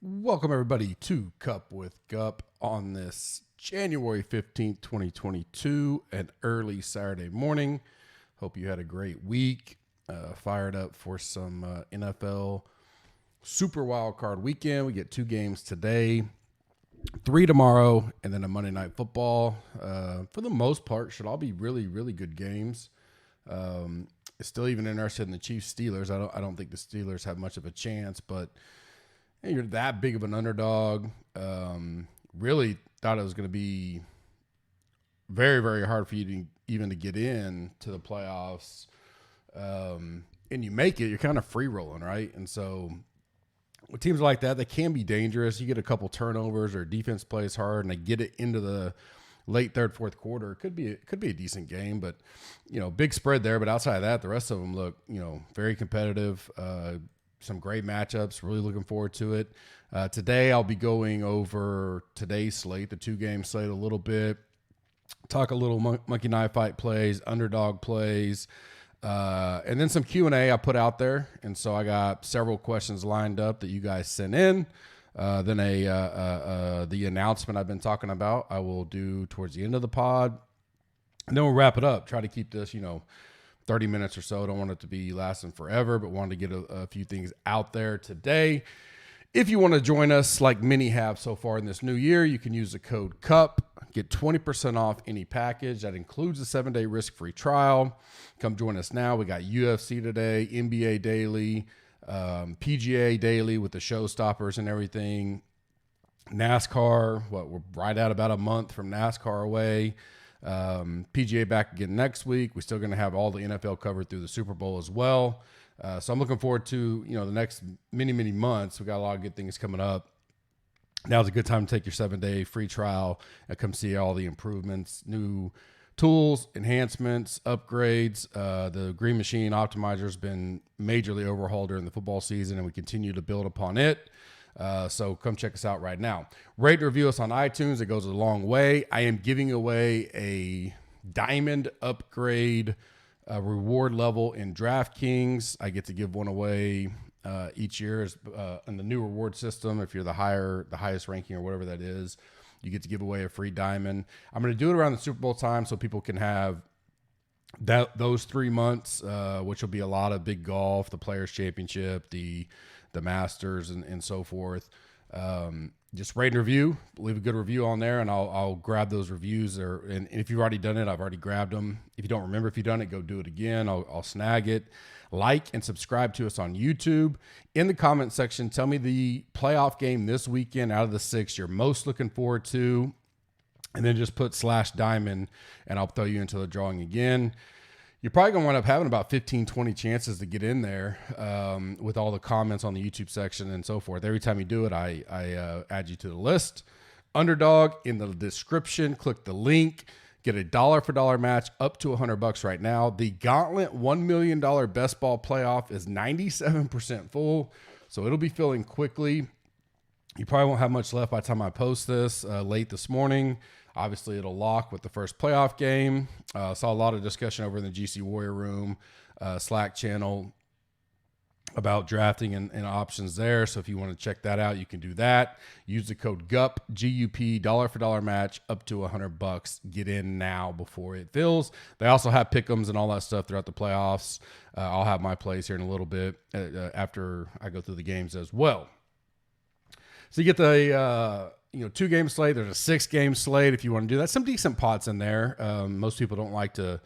Welcome, everybody, to Cup with Gup on this January 15th, 2022, an early Saturday morning. Hope you had a great week. Fired up for some NFL Super Wildcard Weekend. We get 2 games today, 3 tomorrow, and then a Monday Night Football. For the most part, should all be really, really good games. Still even interested in the Chiefs-Steelers. I don't think the Steelers have much of a chance, but you're that big of an underdog. Really thought it was going to be very, very hard for you to even to get in to the playoffs. And you make it, you're kind of free rolling, right? And so with teams like that, they can be dangerous. You get a couple turnovers or defense plays hard and they get it into the late third, fourth quarter. It could be a decent game, but big spread there. But outside of that, the rest of them look, very competitive. Some great matchups. Really looking forward to it. Today, I'll be going over today's slate, the 2-game slate a little bit. Talk a little monkey knife fight plays, underdog plays, and then some Q&A I put out there. And so I got several questions lined up that you guys sent in. Then the announcement I've been talking about I will do towards the end of the pod. And then we'll wrap it up. Try to keep this, 30 minutes or so. Don't want it to be lasting forever, but wanted to get a few things out there today. If you want to join us like many have so far in this new year, you can use the code CUP. Get 20% off any package. That includes a 7-day risk-free trial. Come join us now. We got UFC today, NBA daily, PGA daily with the showstoppers and everything. NASCAR, we're right at about a month from NASCAR away. PGA back again next week. We're still going to have all the NFL covered through the Super Bowl as well. So I'm looking forward to, the next many, many months. We got a lot of good things coming up. Now's a good time to take your 7-day free trial and come see all the improvements, new tools, enhancements, upgrades. The Green Machine Optimizer has been majorly overhauled during the football season, and we continue to build upon it. So come check us out right now. Rate and review us on iTunes. It goes a long way. I am giving away a diamond upgrade reward level in DraftKings. I get to give one away each year in the new reward system. If you're the highest ranking or whatever that is, you get to give away a free diamond. I'm going to do it around the Super Bowl time so people can have those 3 months, which will be a lot of big golf, the Players Championship, the Masters and so forth. Just rate and review, leave a good review on there, and I'll grab those reviews. And if you've already done it, I've already grabbed them. If you don't remember if you've done it, go do it again. I'll snag it. Like and subscribe to us on YouTube. In the comment section, tell me the playoff game this weekend out of the 6 you're most looking forward to, and then just put /diamond, and I'll throw you into the drawing again. You're probably going to wind up having about 15, 20 chances to get in there with all the comments on the YouTube section and so forth. Every time you do it, I add you to the list. Underdog in the description. Click the link. Get a $1 match up to $100 right now. The Gauntlet $1 million best ball playoff is 97% full, so it'll be filling quickly. You probably won't have much left by the time I post this late this morning. Obviously, it'll lock with the first playoff game. Saw a lot of discussion over in the GC Warrior Room Slack channel about drafting and options there. So if you want to check that out, you can do that. Use the code GUP, G-U-P, $1 match up to $100. Get in now before it fills. They also have pick'ems and all that stuff throughout the playoffs. I'll have my plays here in a little bit after I go through the games as well. So you get the 2-game slate. There's a 6-game slate if you want to do that. Some decent pots in there. Most people don't like to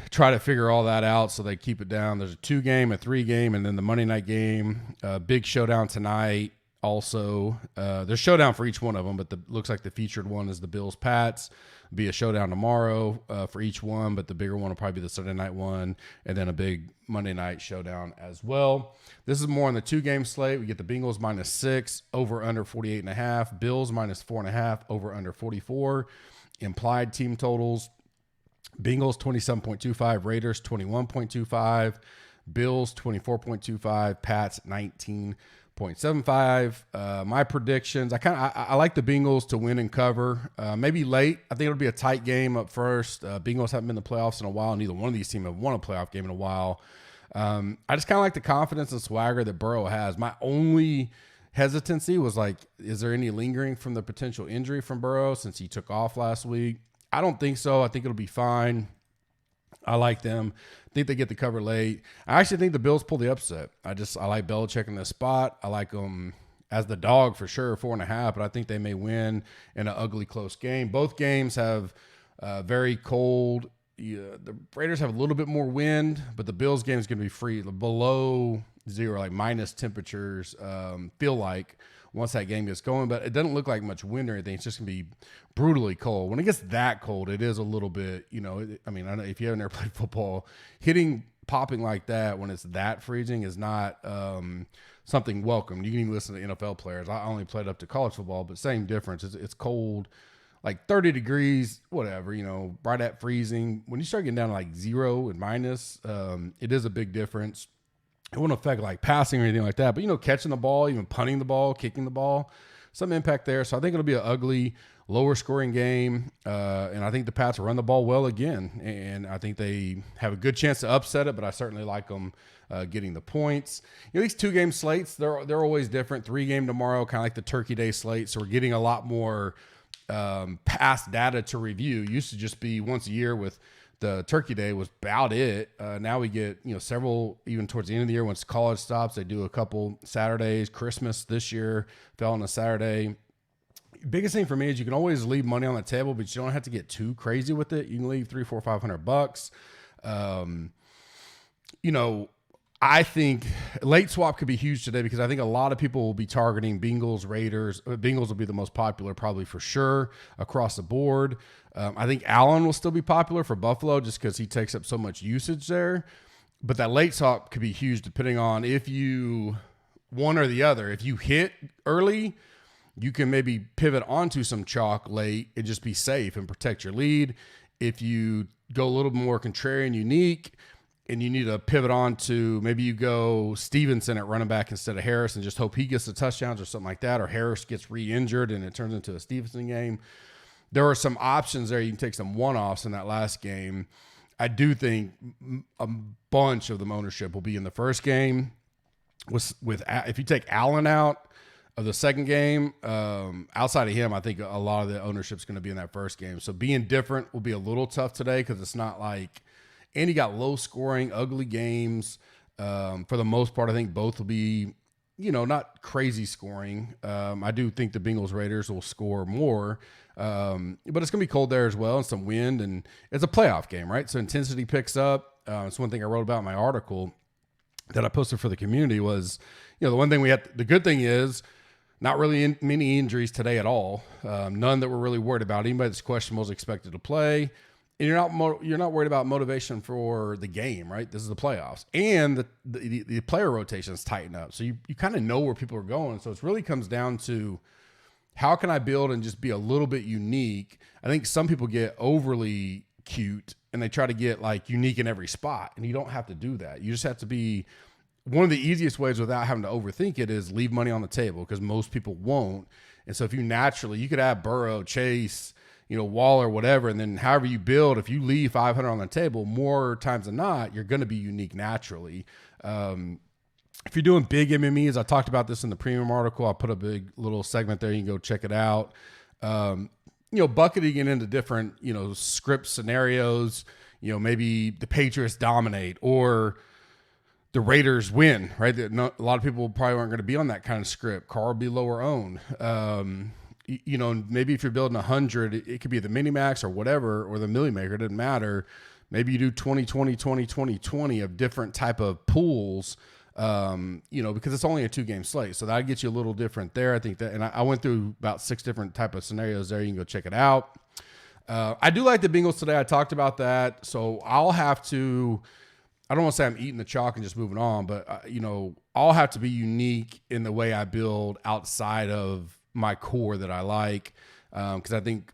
try to figure all that out, so they keep it down. There's a 2-game, a 3-game, and then the Monday night game. Big showdown tonight. Also, there's showdown for each one of them, but looks like the featured one is the Bills-Pats. Be a showdown tomorrow for each one, but the bigger one will probably be the Sunday night one, and then a big Monday night showdown as well. This is more on the 2-game slate. We get the Bengals -6, over under 48.5. Bills -4.5, over under 44. Implied team totals: Bengals 27.25, Raiders 21.25, Bills 24.25, Pats 19.75. My predictions: I like the Bengals to win and cover. Maybe late. I think it'll be a tight game up first. Bengals haven't been in the playoffs in a while. Neither one of these teams have won a playoff game in a while. I just kind of like the confidence and swagger that Burrow has. My only hesitancy was like, is there any lingering from the potential injury from Burrow since he took off last week? I don't think so. I think it'll be fine. I like them. I think they get the cover late. I actually think the Bills pull the upset. I like Belichick in this spot. I like them as the dog for sure, 4.5, but I think they may win in an ugly, close game. Both games have very cold. The Raiders have a little bit more wind, but the Bills game is going to be free below zero, like minus temperatures. Feel like once that game gets going, but it doesn't look like much wind or anything. It's just going to be brutally cold. When it gets that cold, it is a little bit, I know if you haven't ever played football, popping like that when it's that freezing is not something welcome. You can even listen to NFL players. I only played up to college football, but same difference. It's cold, like 30 degrees, whatever, right at freezing. When you start getting down to like zero and minus, it is a big difference. It won't affect like passing or anything like that, but catching the ball, even punting the ball, kicking the ball, some impact there. So I think it'll be an ugly, lower scoring game. And I think the Pats will run the ball well again. And I think they have a good chance to upset it, but I certainly like them getting the points. These 2-game slates, they're always different. 3-game tomorrow, kind of like the Turkey Day slate. So we're getting a lot more past data to review. Used to just be once a year with the Turkey Day was about it. Now we get, several, even towards the end of the year, once college stops, they do a couple Saturdays. Christmas this year fell on a Saturday. Biggest thing for me is you can always leave money on the table, but you don't have to get too crazy with it. You can leave $300, $400, $500. I think late swap could be huge today because I think a lot of people will be targeting Bengals, Raiders. Bengals will be the most popular probably for sure across the board. I think Allen will still be popular for Buffalo just because he takes up so much usage there. But that late swap could be huge depending on if you one or the other. If you hit early, you can maybe pivot onto some chalk late and just be safe and protect your lead. If you go a little more contrarian, unique, and you need to pivot on to maybe you go Stevenson at running back instead of Harris and just hope he gets the touchdowns or something like that, or Harris gets re-injured and it turns into a Stevenson game. There are some options there. You can take some one-offs in that last game. I do think a bunch of the ownership will be in the first game. If you take Allen out of the second game, outside of him, I think a lot of the ownership is going to be in that first game. So being different will be a little tough today because it's not like – and you got low-scoring, ugly games. For the most part, I think both will be, not crazy scoring. I do think the Bengals Raiders will score more, but it's going to be cold there as well and some wind, and it's a playoff game, right? So intensity picks up. It's one thing I wrote about in my article that I posted for the community was, the one thing the good thing is not really many injuries today at all. None that we're really worried about. Anybody that's questionable is expected to play. And you're not worried about motivation for the game, right? This is the playoffs, and the player rotations tighten up, so you kind of know where people are going. So it really comes down to how can I build and just be a little bit unique. I think some people get overly cute and they try to get like unique in every spot, and you don't have to do that. You just have to be one of the easiest ways without having to overthink it is leave money on the table because most people won't. And so if you could have Burrow, Chase, Waller, whatever, and then however you build, if you leave 500 on the table, more times than not, you're going to be unique naturally. If you're doing big MMEs, I talked about this in the premium article. I put a big little segment there. You can go check it out. Bucketing it into different, script scenarios, maybe the Patriots dominate or the Raiders win, right? A lot of people probably aren't going to be on that kind of script. Carr will be lower owned. Maybe if you're building 100, it could be the mini-max or whatever, or the Millie Maker, it doesn't matter. Maybe you do 20, 20, 20, 20, 20 of different type of pools, because it's only a 2-game slate. So that gets you a little different there. I think that, and I went through about 6 different type of scenarios there. You can go check it out. I do like the Bengals today. I talked about that. So I don't want to say I'm eating the chalk and just moving on, but I'll have to be unique in the way I build outside of my core that I like, because I think,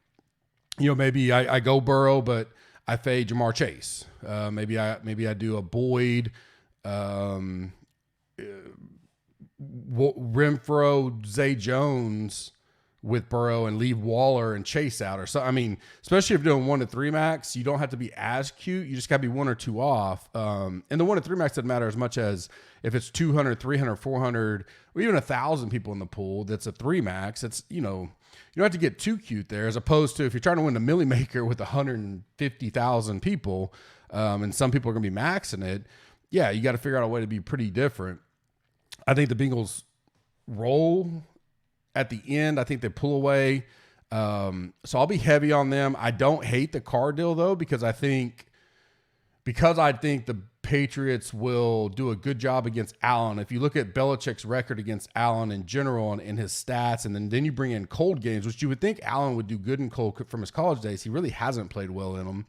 maybe I go Burrow, but I fade Jamar Chase. Maybe I do a Boyd, Renfro, Zay Jones with Burrow and leave Waller and Chase out or so. I mean, especially if you're doing 1 to 3 max, you don't have to be as cute. You just got to be 1 or 2 off. And the 1 to 3 max doesn't matter as much as if it's 200, 300, 400, or even 1,000 people in the pool. That's a 3 max. It's, you don't have to get too cute there, as opposed to if you're trying to win the Millie Maker with 150,000 people, and some people are going to be maxing it. Yeah, you got to figure out a way to be pretty different. I think the Bengals roll at the end. I think they pull away. So I'll be heavy on them. I don't hate the Carr deal though, because I think the Patriots will do a good job against Allen. If you look at Belichick's record against Allen in general and his stats, and then you bring in cold games, which you would think Allen would do good in cold from his college days. He really hasn't played well in them.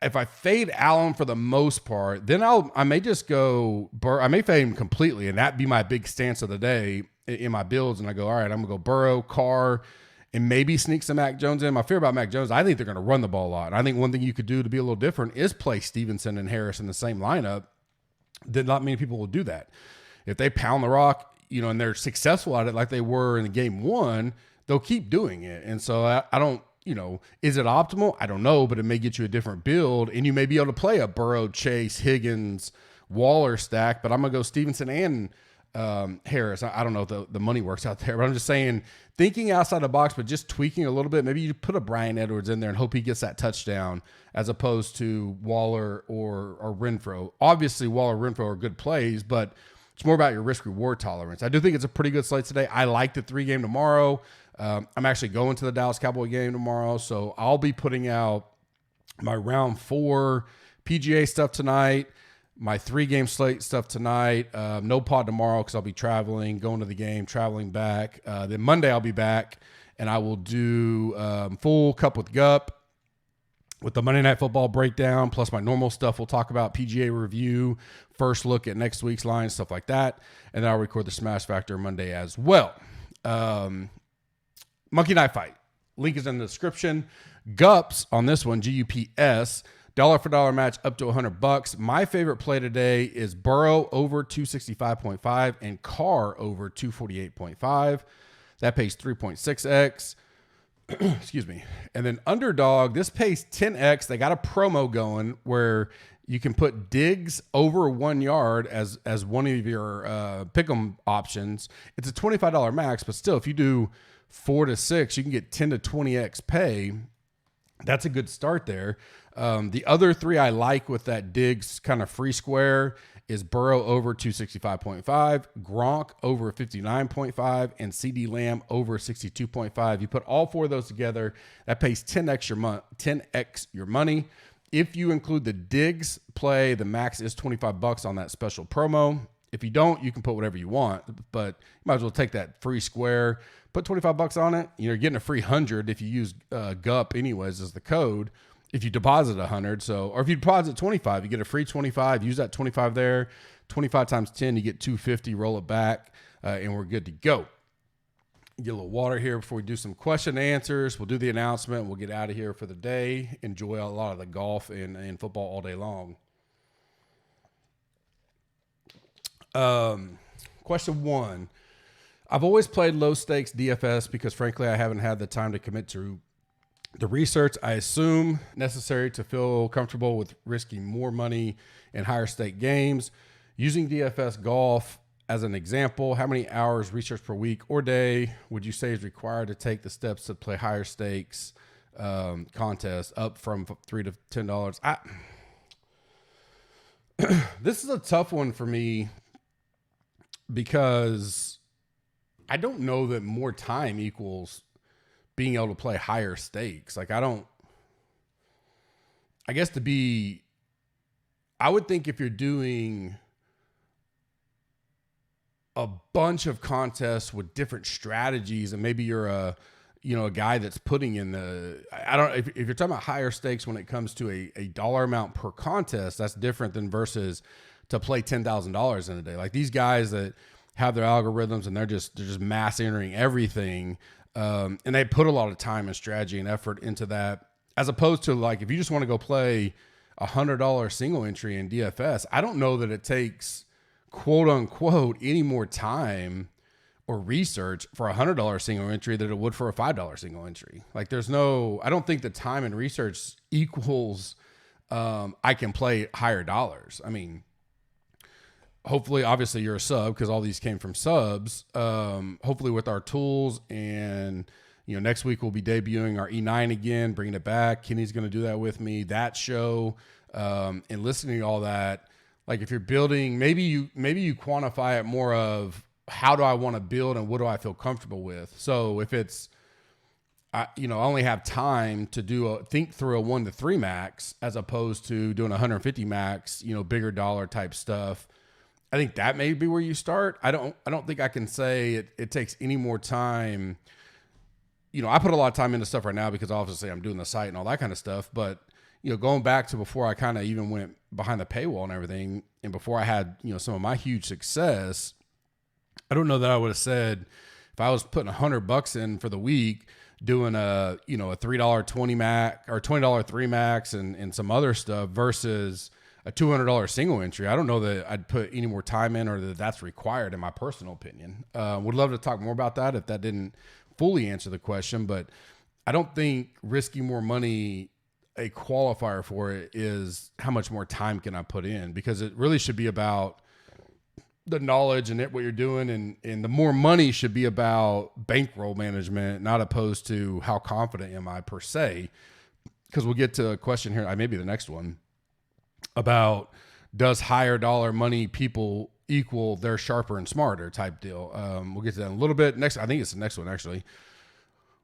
If I fade Allen for the most part, then I may just go I may fade him completely, and that be my big stance of the day in my builds. And I go, all right, I'm going to go Burrow, Carr, and maybe sneak some Mac Jones in. My fear about Mac Jones, I think they're going to run the ball a lot. And I think one thing you could do to be a little different is play Stevenson and Harris in the same lineup. Then not many people will do that. If they pound the rock, and they're successful at it like they were in the game 1, they'll keep doing it. And so I don't, is it optimal? I don't know, but it may get you a different build, and you may be able to play a Burrow, Chase, Higgins, Waller stack, but I'm going to go Stevenson and Harris. I don't know if the money works out there, but I'm just saying, thinking outside the box, but just tweaking a little bit. Maybe you put a Bryan Edwards in there and hope he gets that touchdown, as opposed to Waller or Renfro. Obviously, Waller, Renfro are good plays, but it's more about your risk reward tolerance. I do think it's a pretty good slate today. I like the 3 game tomorrow. I'm actually going to the Dallas Cowboy game tomorrow, so I'll be putting out my round 4 PGA stuff tonight, my 3 game slate stuff tonight. No pod tomorrow because I'll be traveling, going to the game, traveling back. Then Monday I'll be back, and I will do full cup with Gup with the Monday Night Football breakdown, plus my normal stuff. We'll talk about PGA review, first look at next week's lines, stuff like that. And then I'll record the Smash Factor Monday as well. Monkey Knife Fight. Link is in the description. Gups on this one, GUPS, dollar for dollar match up to $100. My favorite play today is Burrow over 265.5 and Carr over 248.5. That pays 3.6x. Excuse me. And then Underdog, this pays 10x. They got a promo going where you can put Diggs over 1 yard as one of your pick'em options. It's a $25 max, but still, if you do 4 to 6, you can get 10 to 20x pay. That's a good start there. The other 3 I like with that Diggs kind of free square is Burrow over 265.5, Gronk over 59.5, and CD Lamb over 62.5. You put all 4 of those together, that pays 10x your money. If you include the Diggs play, the max is $25 on that special promo. If you don't, you can put whatever you want, but you might as well take that free square, put $25 on it. You're getting a free 100 if you use GUP anyways as the code. If you deposit 100, or if you deposit 25, you get a free 25. Use that 25 there. 25 times 10, you get 250. Roll it back, and we're good to go. Get a little water here before we do some question and answers. We'll do the announcement. We'll get out of here for the day. Enjoy a lot of the golf and football all day long. Question 1. I've always played low stakes DFS because frankly, I haven't had the time to commit to the research I assume necessary to feel comfortable with risking more money in higher stake games. Using DFS golf as an example, how many hours research per week or day would you say is required to take the steps to play higher stakes contests up from $3 to $10? This is a tough one for me because I don't know that more time equals being able to play higher stakes. I would think if you're doing a bunch of contests with different strategies and maybe you're a guy that's putting in if you're talking about higher stakes when it comes to a dollar amount per contest, that's different than versus to play $10,000 in a day. Like these guys that have their algorithms and they're just mass entering everything. And they put a lot of time and strategy and effort into that, as opposed to like, if you just want to go play $100 single entry in DFS, I don't know that it takes quote unquote any more time or research for $100 single entry that it would for a $5 single entry. Like I don't think the time and research equals I can play higher dollars. I mean, hopefully, obviously you're a sub because all these came from subs. Hopefully with our tools and, next week we'll be debuting our E9 again, bringing it back. Kenny's going to do that with me, that show, and listening to all that. Like if you're building, maybe you quantify it more of how do I want to build and what do I feel comfortable with? So if it's, I only have time to think through a 1 to 3 max as opposed to doing 150 max, bigger dollar type stuff. I think that may be where you start. I don't think I can say it takes any more time. I put a lot of time into stuff right now because obviously I'm doing the site and all that kind of stuff. But, going back to before I kind of even went behind the paywall and everything, and before I had, some of my huge success, I don't know that I would have said if I was putting $100 in for the week, doing a $3.20 max or $20 3 max and some other stuff versus a $200 single entry. I don't know that I'd put any more time in or that that's required in my personal opinion. Would love to talk more about that if that didn't fully answer the question, but I don't think risking more money, a qualifier for it is how much more time can I put in, because it really should be about the knowledge and what you're doing. And the more money should be about bankroll management, not opposed to how confident am I per se. Because we'll get to a question here, maybe the next one, about does higher dollar money people equal they're sharper and smarter type deal. We'll get to that in a little bit. Next, I think it's the next one actually.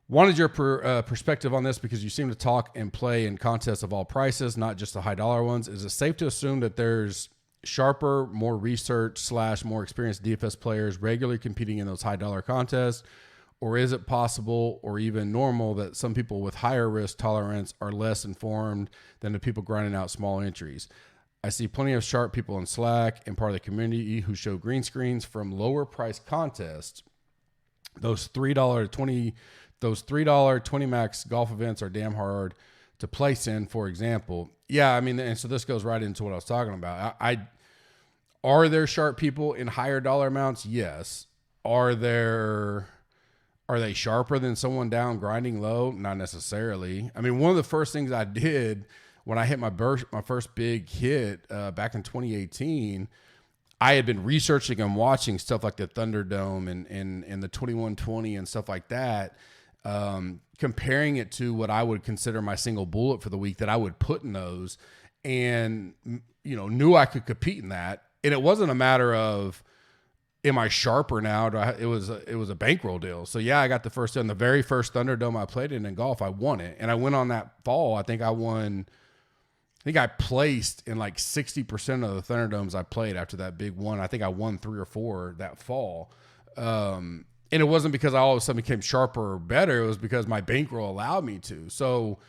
Wanted your perspective on this because you seem to talk and play in contests of all prices, not just the high dollar ones. Is it safe to assume that there's sharper, more research / more experienced DFS players regularly competing in those high dollar contests? Or is it possible or even normal that some people with higher risk tolerance are less informed than the people grinding out small entries? I see plenty of sharp people in Slack and part of the community who show green screens from lower price contests. Those $3 20 max golf events are damn hard to place in, for example. Yeah, I mean, and so this goes right into what I was talking about. Are there sharp people in higher dollar amounts? Yes. Are they sharper than someone down grinding low? Not necessarily. I mean, one of the first things I did when I hit my first big hit back in 2018, I had been researching and watching stuff like the Thunderdome and the 2120 and stuff like that, comparing it to what I would consider my single bullet for the week that I would put in those, and knew I could compete in that. And it wasn't a matter of, am I sharper now? It was a bankroll deal. So yeah, I got the very first Thunderdome I played in golf. I won it, and I went on that fall. I think I placed in like 60% of the Thunderdomes I played after that big one. I think I won 3 or 4 that fall. And it wasn't because I all of a sudden became sharper or better. It was because my bankroll allowed me to. So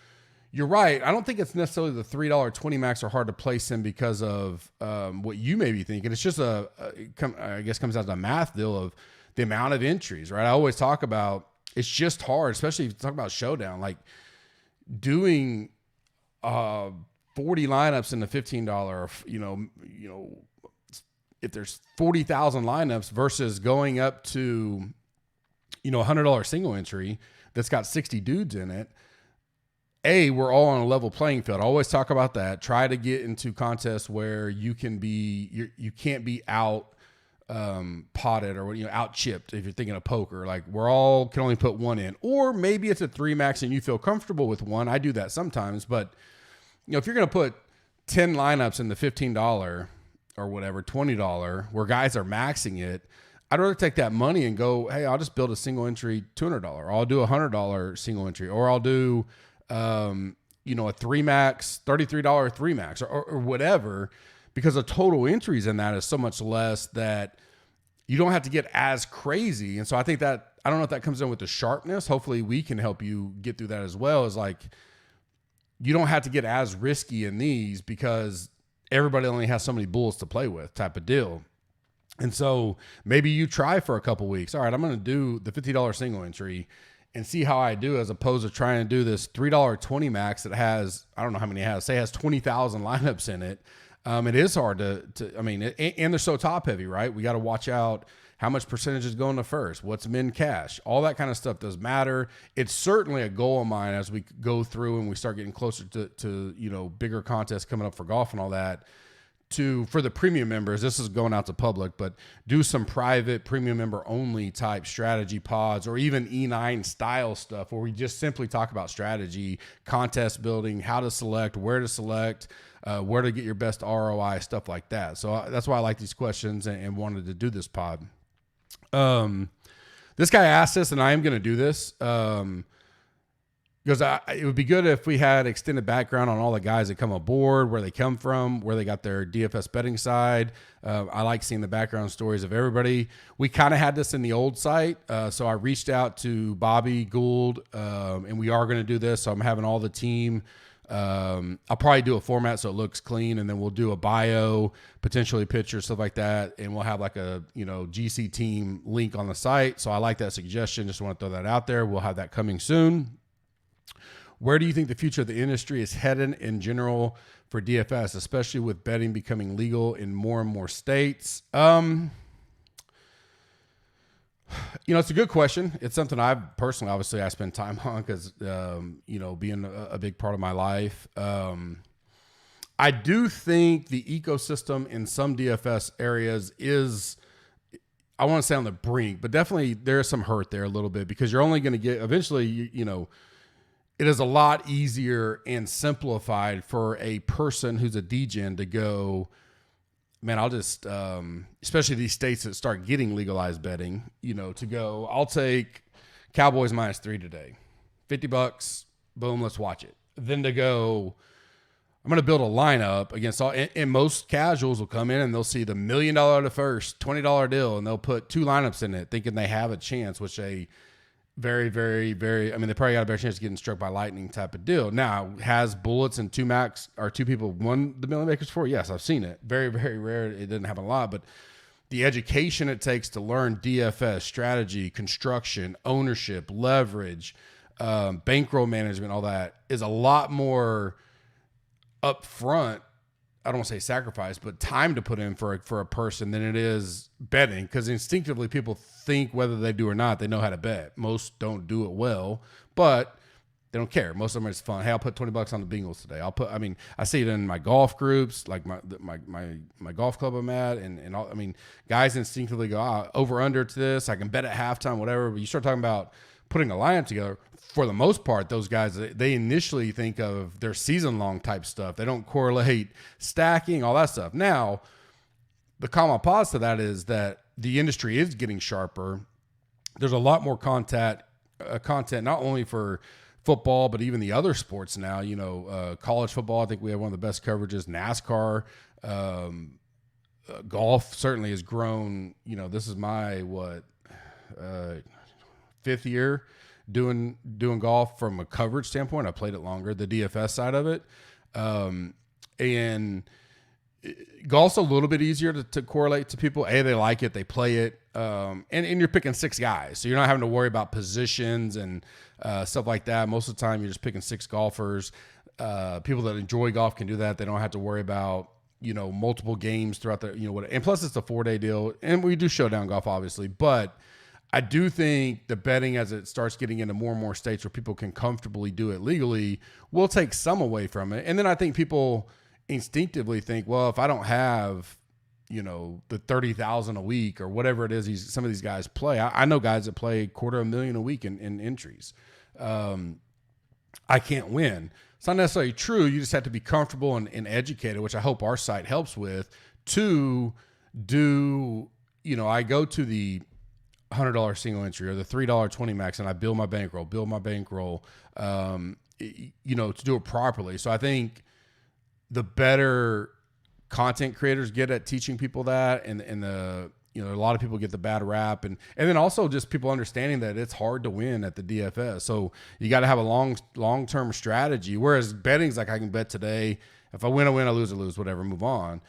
you're right. I don't think it's necessarily the $3.20 max are hard to place in because of what you may be thinking. It's just I guess comes out to a math deal of the amount of entries, right? I always talk about it's just hard, especially if you talk about Showdown, like doing 40 lineups in the $15, if there's 40,000 lineups versus going up to, $100 single entry that's got 60 dudes in it. We're all on a level playing field. I always talk about that. Try to get into contests where you can't be out potted or out chipped if you're thinking of poker. Like we're all can only put one in, or maybe it's a 3 max and you feel comfortable with one. I do that sometimes, but if you're going to put 10 lineups in the $15 or whatever, $20 where guys are maxing it, I'd rather take that money and go, hey, I'll just build a single entry $200, or I'll do a $100 single entry, or I'll do, a 3 max, $33 3 max or whatever, because the total entries in that is so much less that you don't have to get as crazy. And so I think that, I don't know if that comes in with the sharpness. Hopefully we can help you get through that as well, is like, you don't have to get as risky in these because everybody only has so many bullets to play with type of deal. And so maybe you try for a couple weeks. All right, I'm going to do the $50 single entry and see how I do, as opposed to trying to do this $3.20 max that has, I don't know how many it has, say it has 20,000 lineups in it. It is hard and they're so top heavy, right? We got to watch out how much percentage is going to first, what's min cash, all that kind of stuff does matter. It's certainly a goal of mine as we go through and we start getting closer to bigger contests coming up for golf and all that, for the premium members, this is going out to public, but do some private premium member only type strategy pods, or even E9 style stuff where we just simply talk about strategy, contest building, how to select, where to get your best ROI, stuff like that. So that's why I like these questions and wanted to do this pod. This guy asked us, and I am going to do this, because it would be good if we had extended background on all the guys that come aboard, where they come from, where they got their DFS betting side. I like seeing the background stories of everybody. We kind of had this in the old site, so I reached out to Bobby Gould, and we are going to do this. So I'm having all the team. I'll probably do a format so it looks clean, and then we'll do a bio, potentially pictures, stuff like that, and we'll have like a GC team link on the site. So I like that suggestion. Just want to throw that out there. We'll have that coming soon. Where do you think the future of the industry is headed in general for DFS, especially with betting becoming legal in more and more states? It's a good question. It's something I've personally, obviously, I spend time on because, being a big part of my life. I do think the ecosystem in some DFS areas is, I want to say on the brink, but definitely there's some hurt there a little bit, because you're only going to get, eventually, it is a lot easier and simplified for a person who's a DGen to go, man, I'll just, especially these states that start getting legalized betting, to go, I'll take Cowboys -3 today, $50, boom, let's watch it. Then to go, I'm going to build a lineup against all, and most casuals will come in and they'll see the $1 million to first, $20 deal, and they'll put 2 lineups in it thinking they have a chance, which they very, very, very, they probably got a better chance of getting struck by lightning type of deal. Now, has bullets and 2 people won the Million Makers before? Yes, I've seen it. Very, very rare. It doesn't happen a lot, but the education it takes to learn DFS, strategy, construction, ownership, leverage, bankroll management, all that is a lot more upfront. I don't want to say sacrifice, but time to put in for a person than it is betting, because instinctively people think, whether they do or not, they know how to bet. Most don't do it well, but they don't care. Most of them are just fun. Hey, I'll put $20 on the Bengals today. I see it in my golf groups, like my golf club I'm at, and all, guys instinctively go, over under to this. I can bet at halftime, whatever. But you start talking about putting a lineup together. For the most part, those guys, they initially think of their season-long type stuff. They don't correlate stacking, all that stuff. Now, the common pause to that is that the industry is getting sharper. There's a lot more content not only for football, but even the other sports now. College football, I think we have one of the best coverages. NASCAR, golf certainly has grown. This is my, 5th year doing golf from a coverage standpoint. I played it longer, the DFS side of it. And golf's a little bit easier to correlate to people. They like it, they play it. And you're picking 6 guys. So you're not having to worry about positions and stuff like that. Most of the time you're just picking 6 golfers. People that enjoy golf can do that. They don't have to worry about, multiple games throughout the, and plus it's a 4-day deal. And we do showdown golf, obviously, but I do think the betting, as it starts getting into more and more states where people can comfortably do it legally, will take some away from it. And then I think people instinctively think, well, if I don't have, the 30,000 a week or whatever it is some of these guys play. I know guys that play $250,000 a week in entries. I can't win. It's not necessarily true. You just have to be comfortable and educated, which I hope our site helps with, to do, I go to the $100 single entry or the $3.20 max, and I build my bankroll, to do it properly. So I think the better content creators get at teaching people that, and a lot of people get the bad rap, and then also just people understanding that it's hard to win at the DFS. So you got to have a long-term strategy. Whereas betting's like, I can bet today. If I win, I win. I lose, whatever, move on.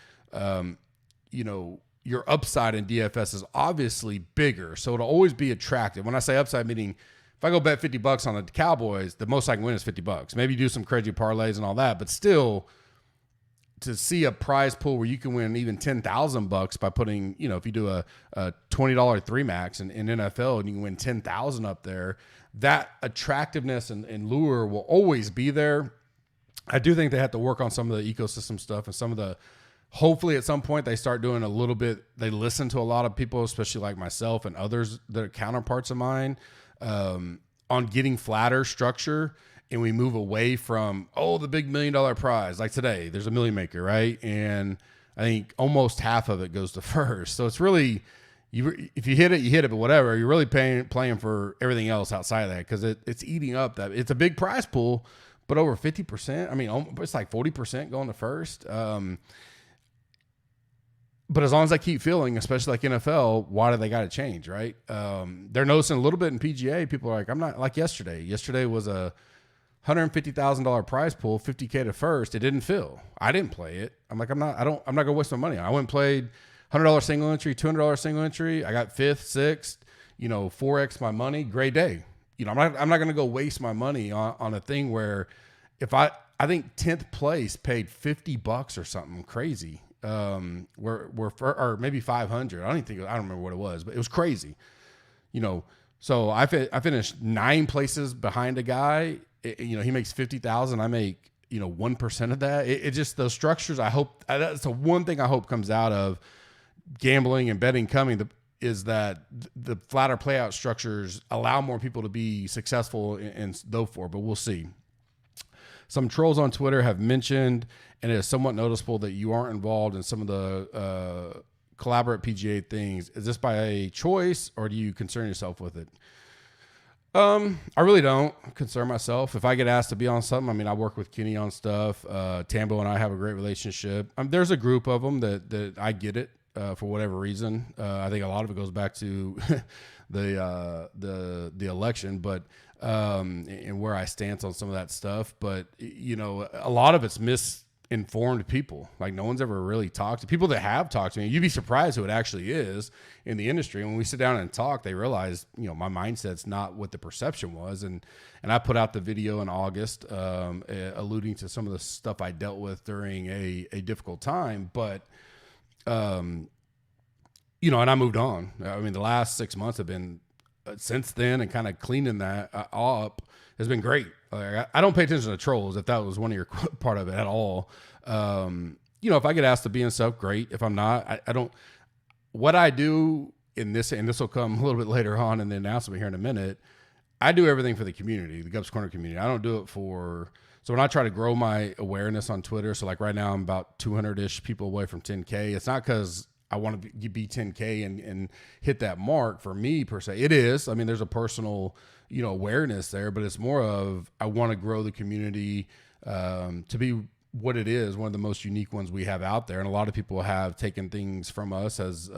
Your upside in DFS is obviously bigger, so it'll always be attractive. When I say upside, meaning if I go bet $50 on the Cowboys, the most I can win is $50. Maybe do some crazy parlays and all that, but still, to see a prize pool where you can win even $10,000 by putting, if you do a $20 three max in NFL and you can win 10,000 up there, that attractiveness and lure will always be there. I do think they have to work on some of the ecosystem stuff and some of the, hopefully at some point they start doing a little bit, they listen to a lot of people, especially like myself and others that are counterparts of mine, on getting flatter structure. And we move away from, the big $1 million prize. Like today, there's a Million Maker, right? And I think almost half of it goes to first. So it's really, if you hit it, you hit it, but whatever. You're really playing for everything else outside of that because it's eating up that. It's a big prize pool, but over 50%. I mean, it's like 40% going to first. But as long as I keep feeling, especially like NFL, why do they got to change, right? They're noticing a little bit in PGA. People are like, I'm not like yesterday. Yesterday was a $150,000 prize pool, $50K to first. It didn't fill. I didn't play it. I'm like, I'm not gonna waste my money. I went and played $100 single entry, $200 single entry. I got 5th, 6th, 4X my money. Great day. I'm not gonna go waste my money on a thing where if I think 10th place paid $50 or something crazy. Or maybe 500. I don't remember what it was, but it was crazy. So I finished 9 places behind a guy. He makes 50,000. I make 1% of that. It just those structures. I hope that's the one thing I hope comes out of gambling and betting coming is that the flatter playout structures allow more people to be successful and so forth. But we'll see. Some trolls on Twitter have mentioned, and it is somewhat noticeable that you aren't involved in some of the collaborate PGA things. Is this by a choice, or do you concern yourself with it? I really don't concern myself. If I get asked to be on something, I work with Kenny on stuff. Tambo and I have a great relationship. There's a group of them that I get it for whatever reason. I think a lot of it goes back to the election, but and where I stance on some of that stuff. But a lot of it's misinformed people. Like no one's ever really talked to people that have talked to me. You'd be surprised who it actually is in the industry. When we sit down and talk, they realize, my mindset's not what the perception was. And I put out the video in August, alluding to some of the stuff I dealt with during a difficult time, but, and I moved on. The last 6 months have been since then, and kind of cleaning that up has been great. I don't pay attention to trolls if that was one of your part of it at all. If I get asked to be in stuff, great. If I'm not, I don't. What I do in this, and this will come a little bit later on in the announcement here in a minute, I do everything for the community, the Gups Corner community. I don't do it for. So when I try to grow my awareness on Twitter, so like right now I'm about 200-ish people away from 10K. It's not because I want to be 10K and hit that mark for me per se. It is. There's a personal, awareness there, but it's more of I want to grow the community to be what it is, one of the most unique ones we have out there. And a lot of people have taken things from us as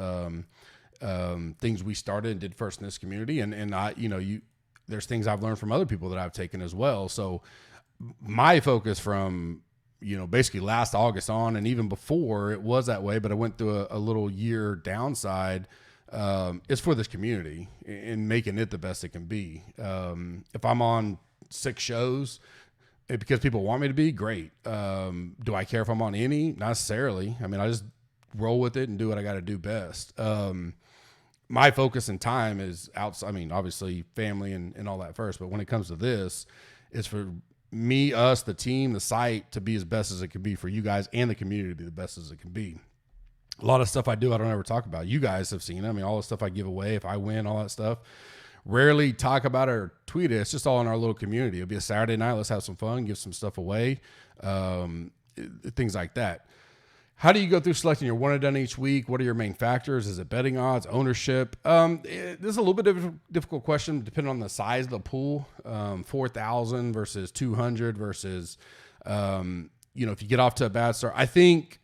things we started and did first in this community. And I, there's things I've learned from other people that I've taken as well. So my focus from, basically last August on, and even before it was that way, but I went through a little year downside, is for this community and making it the best it can be. If I'm on 6 shows because people want me to be, great. Do I care if I'm on any? Not necessarily. I just roll with it and do what I got to do best. My focus and time is outside. Obviously family and all that first, but when it comes to this, it's for me, us, the team, the site to be as best as it can be for you guys and the community to be the best as it can be. A lot of stuff I do, I don't ever talk about. You guys have seen it. All the stuff I give away, if I win, all that stuff, rarely talk about it or tweet it. It's just all in our little community. It'll be a Saturday night. Let's have some fun, give some stuff away, things like that. How do you go through selecting your one and done each week? What are your main factors? Is it betting odds, ownership? This is a little bit of a difficult question depending on the size of the pool. 4,000 versus 200 versus, if you get off to a bad start. I think,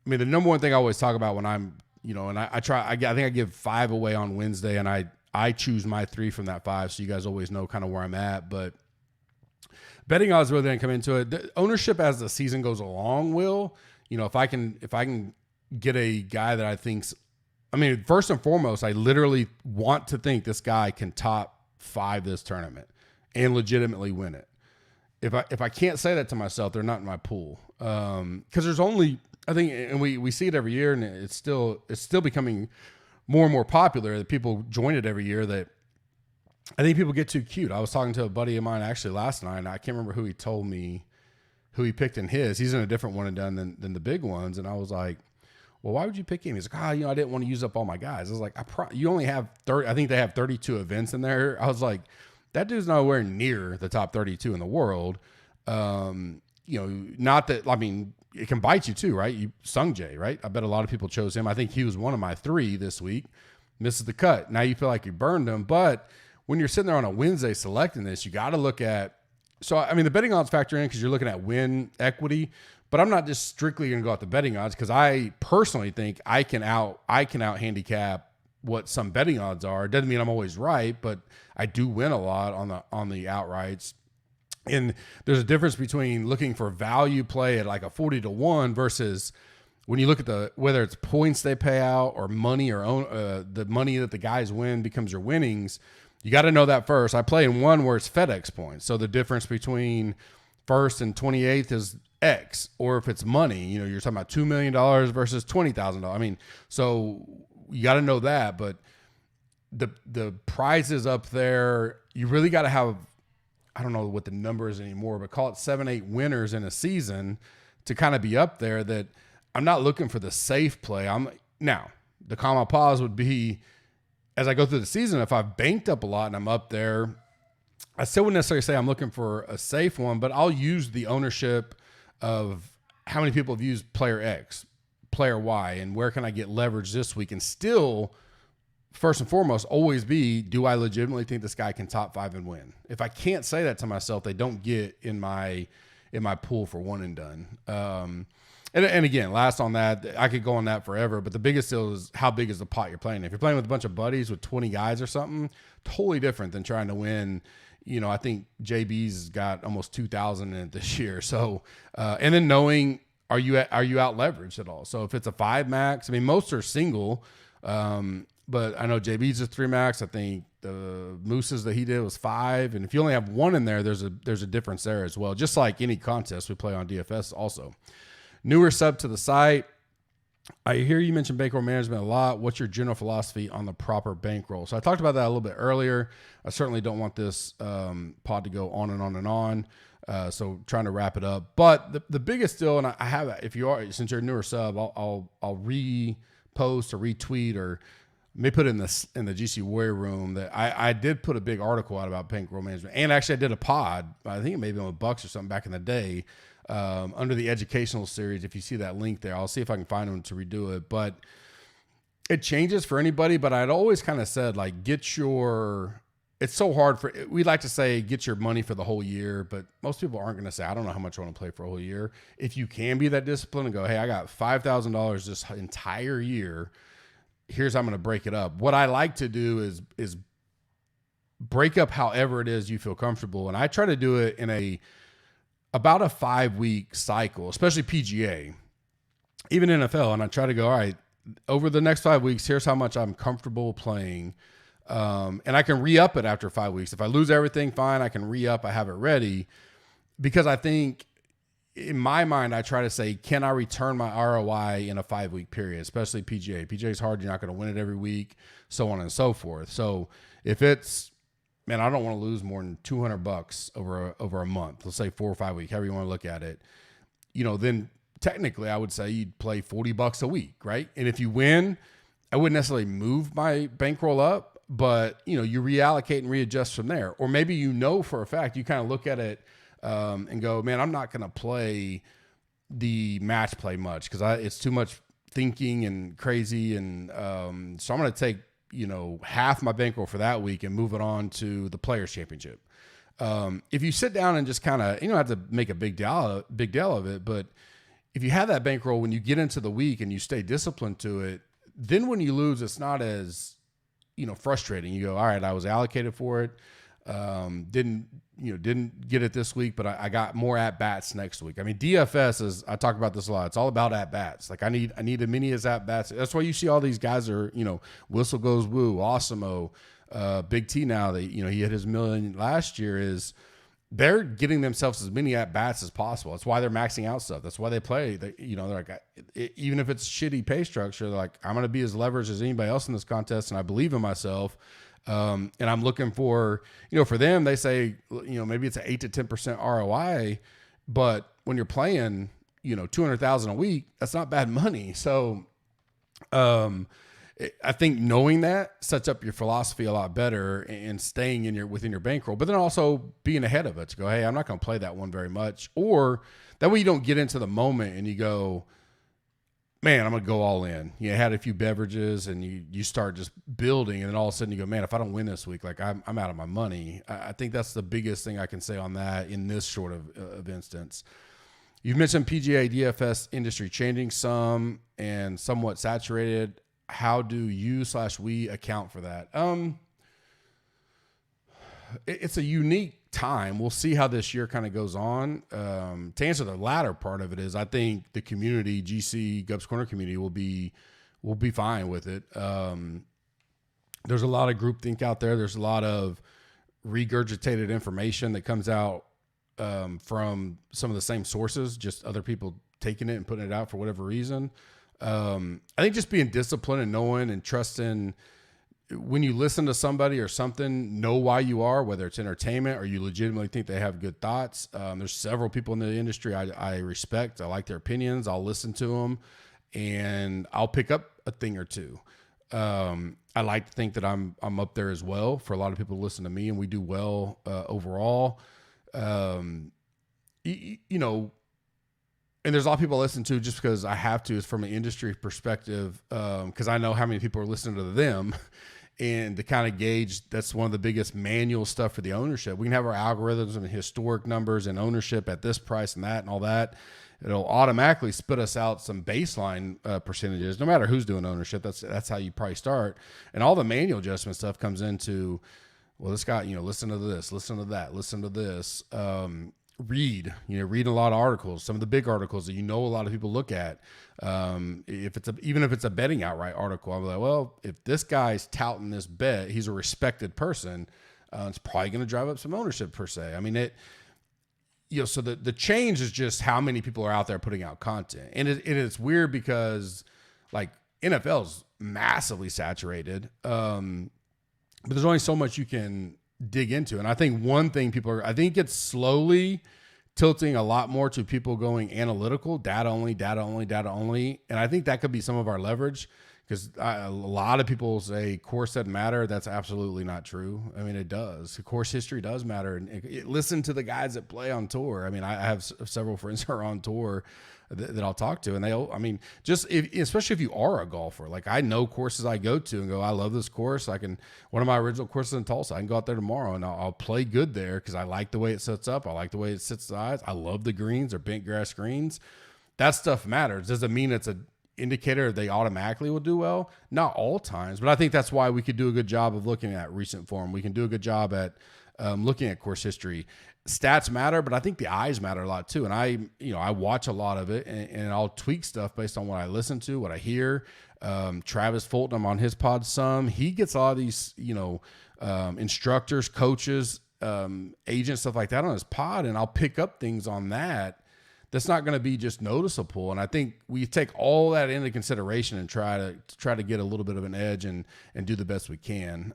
the number one thing I always talk about when I'm, and I think I give 5 away on Wednesday, and I choose my 3 from that 5, so you guys always know kind of where I'm at. But betting odds really didn't come into it. The ownership as the season goes along will. If I can get a guy that I think's, first and foremost, I literally want to think this guy can top 5 this tournament and legitimately win it. if I can't say that to myself, they're not in my pool. Because there's only, I think, and we see it every year, and it's still becoming more and more popular that people join it every year, that I think people get too cute. I was talking to a buddy of mine actually last night, and I can't remember who he told me who he picked in his. He's in a different one and done than the big ones. And I was like, well, why would you pick him? He's like, I didn't want to use up all my guys. I was like, you only have 30. I think they have 32 events in there. I was like, that dude's nowhere near the top 32 in the world. Not that, I mean, it can bite you too, right? Sung Jae, right? I bet a lot of people chose him. I think he was one of my 3 this week. Misses the cut. Now you feel like you burned him. But when you're sitting there on a Wednesday selecting this, you got to look at, so, I mean, the betting odds factor in because you're looking at win equity, but I'm not just strictly going to go out the betting odds because I personally think I can out handicap what some betting odds are. It doesn't mean I'm always right, but I do win a lot on the outrights. And there's a difference between looking for value play at like a 40-1 versus when you look at whether it's points they pay out or money or the money that the guys win becomes your winnings. You got to know that first. I play in one where it's FedEx points. So the difference between first and 28th is X, or if it's money, you're talking about $2 million versus $20,000. I mean, so you got to know that, but the prizes up there, you really got to have, I don't know what the number is anymore, but call it 7-8 winners in a season to kind of be up there. That I'm not looking for the safe play. Now the comma pause would be as I go through the season, if I've banked up a lot and I'm up there, I still wouldn't necessarily say I'm looking for a safe one, but I'll use the ownership of how many people have used player X, player Y, and where can I get leverage this week, and still, first and foremost, always be, do I legitimately think this guy can top 5 and win? If I can't say that to myself, they don't get in my pool for one and done. And again, last on that, I could go on that forever, but the biggest deal is how big is the pot you're playing. If you're playing with a bunch of buddies with 20 guys or something, totally different than trying to win. I think JB's got almost 2,000 in it this year. So, and then knowing, are you out leveraged at all? So if it's a 5 max, I mean, most are single, but I know JB's a 3 max. I think the Moose's that he did was 5. And if you only have 1 in there, there's a difference there as well. Just like any contest we play on DFS also. Newer sub to the site. I hear you mention bankroll management a lot. What's your general philosophy on the proper bankroll? So I talked about that a little bit earlier. I certainly don't want this pod to go on and on and on. So trying to wrap it up. But the biggest deal, and I have, if you are, since you're a newer sub, I'll repost or retweet or may put it in the GC Warrior room that I did put a big article out about bankroll management. And actually I did a pod, I think it may be on Bucks or something back in the day, under the educational series. If you see that link there, I'll see if I can find them to redo it. But it changes for anybody. But I'd always kind of said, like, it's so hard we'd like to say get your money for the whole year, but most people aren't going to say, I don't know how much I want to play for a whole year. If you can be that disciplined and go, hey, I got $5,000 this entire year, here's how I'm going to break it up. What I like to do is break up however it is you feel comfortable. And I try to do it in about a 5-week cycle, especially PGA, even NFL. And I try to go, all right, over the next 5 weeks, here's how much I'm comfortable playing. And I can re-up it after 5 weeks. If I lose everything, fine, I can re-up. I have it ready. Because I think in my mind, I try to say, can I return my ROI in a 5-week period, especially PGA? PGA is hard. You're not going to win it every week, so on and so forth. So if it's, man, I don't want to lose more than $200 over a month. Let's say 4 or 5 weeks, however you want to look at it. Then technically I would say you'd play $40 a week, right? And if you win, I wouldn't necessarily move my bankroll up, but you reallocate and readjust from there. Or maybe for a fact, you kind of look at it and go, man, I'm not going to play the match play much because it's too much thinking and crazy. And so I'm going to take half my bankroll for that week and move it on to the Players Championship. If you sit down and just kind of, you don't have to make a big deal of it, but if you have that bankroll, when you get into the week and you stay disciplined to it, then when you lose, it's not as, frustrating. You go, all right, I was allocated for it. Didn't get it this week, but I got more at-bats next week. I mean, DFS is, I talk about this a lot. It's all about at-bats. Like I need as many as at-bats. That's why you see all these guys are, whistle goes woo, Awesemo, Big T now that, he hit his million last year is they're getting themselves as many at bats as possible. That's why they're maxing out stuff. That's why they play. They're like, even if it's shitty pay structure, they're like, I'm going to be as leveraged as anybody else in this contest, and I believe in myself. And I'm looking for, for them, they say, maybe it's an 8 to 10% ROI, but when you're playing, $200,000 a week, that's not bad money. So, I think knowing that sets up your philosophy a lot better and staying within your bankroll, but then also being ahead of it to go, hey, I'm not going to play that one very much. Or that way you don't get into the moment and you go, man, I'm going to go all in. You had a few beverages and you start just building, and then all of a sudden you go, man, if I don't win this week, like I'm out of my money. I think that's the biggest thing I can say on that in this sort of instance. You've mentioned PGA DFS industry changing some and somewhat saturated. How do you/we account for that? It's a unique time. We'll see how this year kind of goes on. To answer the latter part of it is, I think the community, GC Gups Corner community, will be fine with it. There's a lot of groupthink out there. There's a lot of regurgitated information that comes out from some of the same sources, just other people taking it and putting it out for whatever reason. I think just being disciplined and knowing and trusting when you listen to somebody or something, know why you are, whether it's entertainment or you legitimately think they have good thoughts. There's several people in the industry I respect. I like their opinions. I'll listen to them and I'll pick up a thing or two. I like to think that I'm up there as well for a lot of people who listen to me, and we do well overall. And there's a lot of people I listen to just because I have to, is from an industry perspective, because I know how many people are listening to them, and to kind of gauge, that's one of the biggest manual stuff for the ownership. We can have our algorithms and historic numbers and ownership at this price and that and all that. It'll automatically spit us out some baseline percentages, no matter who's doing ownership. That's how you probably start. And all the manual adjustment stuff comes into, well, this guy, listen to this, listen to that, listen to this. Read a lot of articles, some of the big articles that a lot of people look at. Even if it's a betting outright article, I'm like, well, if this guy's touting this bet, he's a respected person. It's probably going to drive up some ownership per se. I mean, so the change is just how many people are out there putting out content, and it's weird because like NFL's massively saturated, but there's only so much you can dig into. And I think one thing I think it's slowly tilting a lot more to people going analytical, data only. And I think that could be some of our leverage, because a lot of people say course doesn't matter. That's absolutely not true. I mean, it does. Course history does matter. And listen to the guys that play on tour. I mean, I have several friends who are on tour that I'll talk to, and especially if you are a golfer, like I know courses I go to and go, I love this course. One of my original courses in Tulsa, I can go out there tomorrow and I'll play good there because I like the way it sets up. I like the way it sits the eyes. I love the greens or bent grass greens. That stuff matters. Does it mean it's an indicator they automatically will do well? Not all times, but I think that's why we could do a good job of looking at recent form. We can do a good job at looking at course history. Stats matter, but I think the eyes matter a lot too. And I watch a lot of it, and I'll tweak stuff based on what I listen to, what I hear. Travis Fulton, I'm on his pod some. He gets a lot of these, instructors, coaches, agents, stuff like that on his pod, and I'll pick up things on that. That's not going to be just noticeable. And I think we take all that into consideration and try to get a little bit of an edge and do the best we can.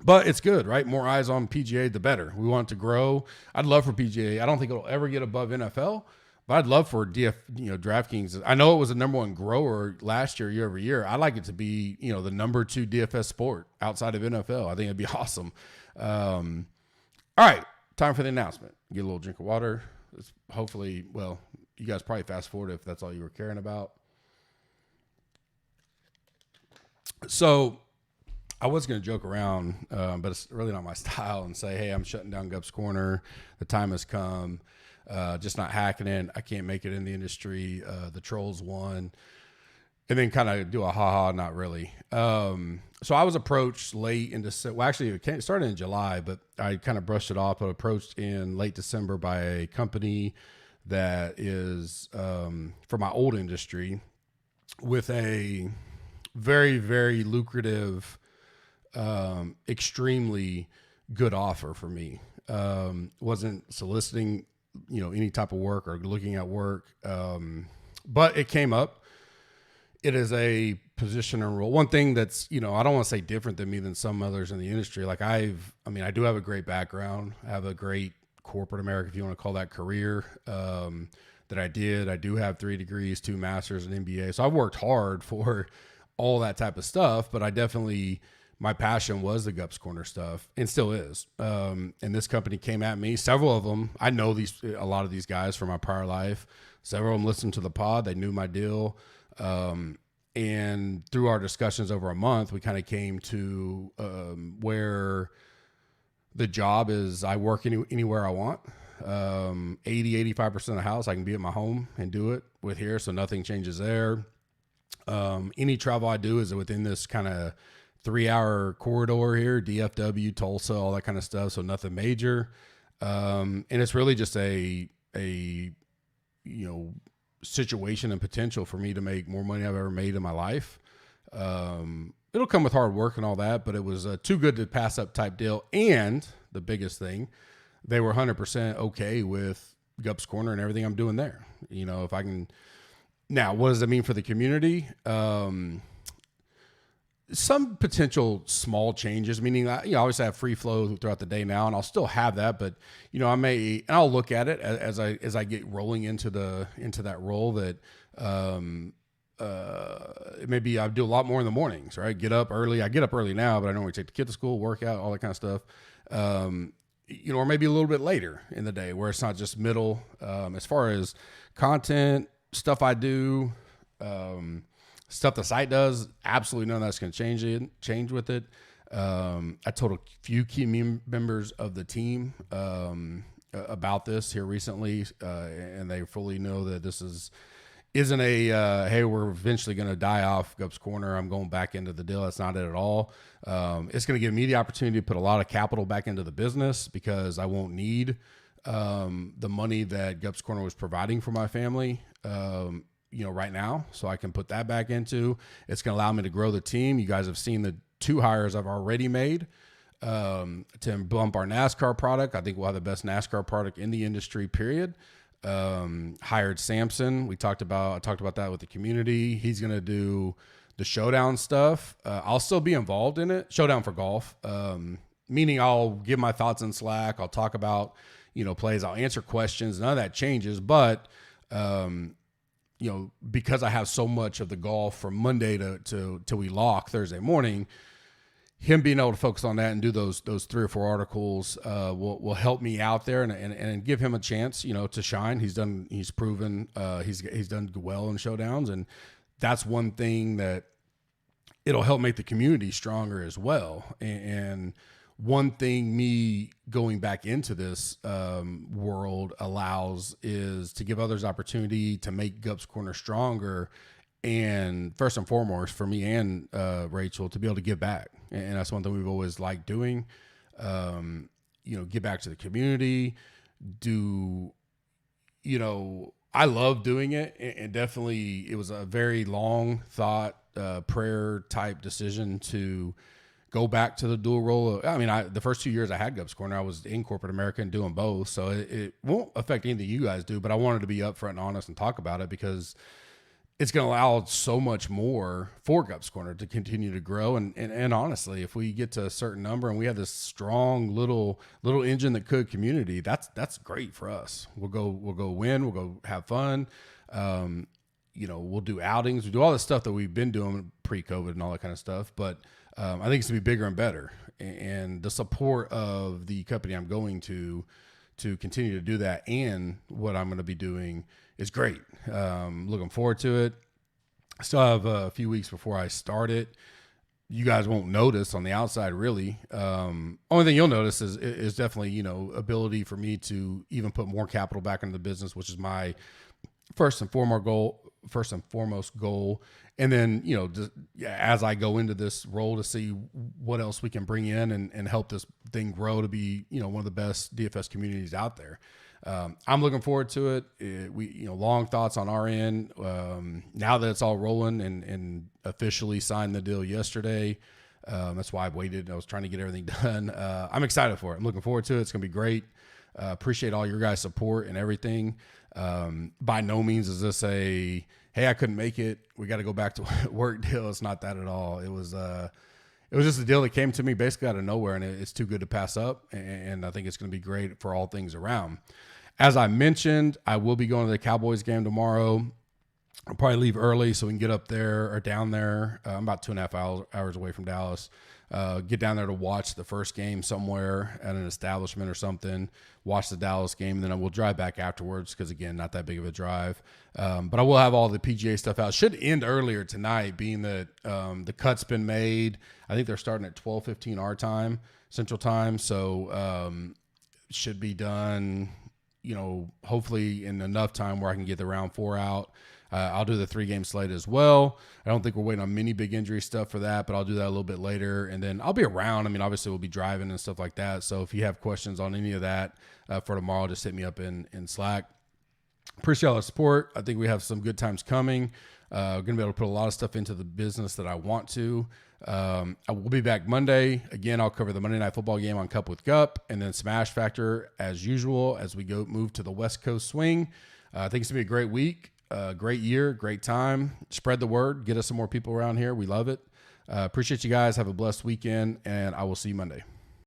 But it's good, right? More eyes on PGA, the better. We want it to grow. I'd love for PGA. I don't think it'll ever get above NFL, but I'd love for DraftKings. I know it was the number one grower last year over year. I'd like it to be, the number 2 DFS sport outside of NFL. I think it'd be awesome. All right, time for the announcement. Get a little drink of water. Hopefully, you guys probably fast forward if that's all you were caring about. So I was going to joke around, but it's really not my style, and say, hey, I'm shutting down Gups Corner. The time has come. Just not hacking it. I can't make it in the industry. The trolls won. And then kind of do a ha-ha, not really. So I was approached late in December. Well, actually, it started in July, but I kind of brushed it off, but approached in late December by a company that is for my old industry with a very, very lucrative, extremely good offer for me. Wasn't soliciting, any type of work or looking at work. But it came up. It is a position and role. One thing that's, I don't want to say different than me than some others in the industry. Like I do have a great background. I have a great corporate America, if you want to call that career, that I did. I do have 3 degrees, 2 masters, and MBA. So I've worked hard for all that type of stuff, but I definitely, my passion was the Gups Corner stuff and still is. And this company came at me, several of them. I know a lot of these guys from my prior life. Several of them listened to the pod. They knew my deal. And through our discussions over a month, we kind of came to where the job is I work anywhere I want. 80-85% of the house, I can be at my home and do it with here. So nothing changes there. Any travel I do is within this kind of 3-hour corridor here, DFW, Tulsa, all that kind of stuff. So nothing major. And it's really just a situation and potential for me to make more money I've ever made in my life. It'll come with hard work and all that, but it was a too good to pass up type deal. And the biggest thing, they were 100% okay with Gups Corner and everything I'm doing there. If I can. Now, what does that mean for the community? Some potential small changes, meaning I obviously have free flow throughout the day now, and I'll still have that. But I'll look at it as I get rolling into that role. That maybe I do a lot more in the mornings. Right, get up early. I get up early now, but I normally take the kid to school, work out, all that kind of stuff. Or maybe a little bit later in the day where it's not just middle. As far as content stuff, I do. Stuff the site does, absolutely none of that's going to change with it. I told a few key members of the team about this here recently, and they fully know that this isn't a hey, we're eventually going to die off Gups Corner, I'm going back into the deal. That's not it at all. It's going to give me the opportunity to put a lot of capital back into the business because I won't need the money that Gups Corner was providing for my family. Right now, so I can put that back into. It's going to allow me to grow the team. You guys have seen the 2 hires I've already made to bump our NASCAR product. I think we'll have the best NASCAR product in the industry, period. Hired Samson. I talked about that with the community. He's going to do the showdown stuff. I'll still be involved in it. Showdown for golf. Meaning I'll give my thoughts in Slack. I'll talk about, plays. I'll answer questions. None of that changes, but, because I have so much of the golf from Monday till we lock Thursday morning, him being able to focus on that and do those 3 or 4 articles will help me out there and give him a chance, to shine. He's proven he's done well in showdowns, and that's one thing that it'll help make the community stronger as well. And one thing me going back into this world allows is to give others opportunity to make Gups Corner stronger. And first and foremost, for me and Rachel, to be able to give back. And that's one thing we've always liked doing. Give back to the community. I love doing it. And definitely it was a very long thought, prayer type decision to go back to the dual role. The first 2 years I had Gups Corner, I was in corporate America and doing both. So it won't affect anything you guys do, but I wanted to be upfront and honest and talk about it because it's going to allow so much more for Gups Corner to continue to grow. And honestly, if we get to a certain number and we have this strong little engine that could community, that's great for us. We'll go win. We'll go have fun. We'll do outings. We do all the stuff that we've been doing pre-COVID and all that kind of stuff. But I think it's going to be bigger and better. And the support of the company I'm going to continue to do that and what I'm going to be doing is great. Looking forward to it. I still have a few weeks before I start it. You guys won't notice on the outside, really. Only thing you'll notice is definitely, ability for me to even put more capital back into the business, which is my first and foremost goal. And then, just as I go into this role to see what else we can bring in and help this thing grow to be, one of the best DFS communities out there. I'm looking forward to it. We long thoughts on our end. Now that it's all rolling and officially signed the deal yesterday, That's why I waited. I was trying to get everything done. I'm excited for it. I'm looking forward to it. It's going to be great. Appreciate all your guys' support and everything. By no means is this a, hey, I couldn't make it, we got to go back to work deal. It's not that at all. It was just a deal that came to me basically out of nowhere, and it's too good to pass up. And I think it's going to be great for all things around. As I mentioned, I will be going to the Cowboys game tomorrow. I'll probably leave early so we can get up there or down there. I'm about 2.5 hours away from Dallas. Get down there to watch the first game somewhere at an establishment or something, watch the Dallas game, and then I will drive back afterwards because, again, not that big of a drive. But I will have all the PGA stuff out. Should end earlier tonight, being that the cut's been made. I think they're starting at 12:15 our time, Central Time. So should be done, hopefully in enough time where I can get the round 4 out. I'll do the 3-game slate as well. I don't think we're waiting on many big injury stuff for that, but I'll do that a little bit later. And then I'll be around. I mean, obviously we'll be driving and stuff like that. So if you have questions on any of that for tomorrow, just hit me up in Slack. Appreciate all the support. I think we have some good times coming. Going to be able to put a lot of stuff into the business that I want to. I will be back Monday. Again, I'll cover the Monday Night Football game on Cup with Gup, and then Smash Factor as usual as we move to the West Coast swing. I think it's going to be a great week. Great year, great time. Spread the word. Get us some more people around here. We love it. Appreciate you guys. Have a blessed weekend, and I will see you Monday.